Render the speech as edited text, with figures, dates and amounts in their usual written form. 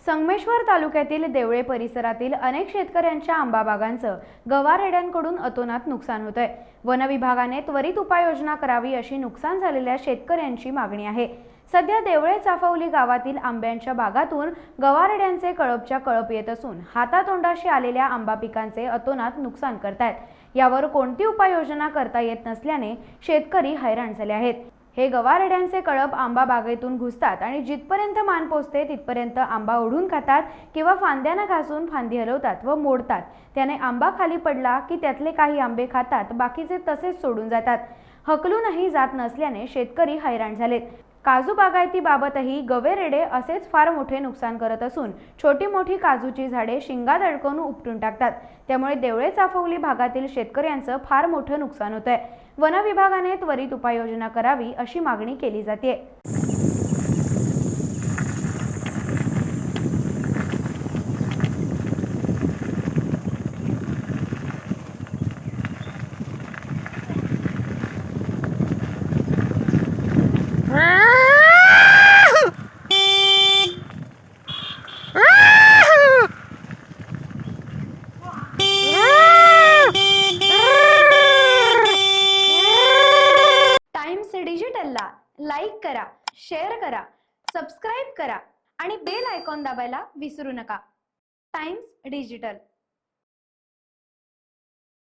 संगमेश्वर तालुक्यातील देवळे परिसरातील अनेक शेतकऱ्यांच्या आंबा बागांचं गवारेड्यांकडून अतोनात नुकसान होतंय। वन विभागाने त्वरित उपाययोजना करावी अशी नुकसान झालेल्या शेतकऱ्यांची मागणी आहे। सध्या देवळे चाफवली गावातील आंब्यांच्या बागातून गवारेड्यांचे कळपच्या कळप येत असून हातातोंडाशी आलेल्या आंबा पिकांचे अतोनात नुकसान करतायत। यावर कोणती उपाययोजना करता येत नसल्याने शेतकरी हैराण झाले आहेत। हे गवारेड्यांचे कळप आंबा बागेतून घुसतात आणि जिथपर्यंत मान पोचते तिथपर्यंत आंबा ओढून खातात किंवा फांद्यांना घासून फांदी हलवतात व मोडतात। त्याने आंबा खाली पडला की त्यातले काही आंबे खातात, बाकीचे तसेच सोडून जातात। हकलूनही जात नसल्याने शेतकरी हैराण झालेत। काजू बागायतीबाबतही गवेरेडे असेच फार मोठे नुकसान करत असून छोटी मोठी काजूची झाडे शिंगात अडकवून उपटून टाकतात। त्यामुळे देवळे चाफवली भागातील शेतकऱ्यांचं फार मोठं नुकसान होतंय। वन विभागाने त्वरित उपाययोजना करावी अशी मागणी केली जाते। टाइम्स डिजिटलला लाईक करा, शेअर करा, सबस्क्राइब करा आणि बेल आयकॉन दाबायला विसरू नका। Times digital.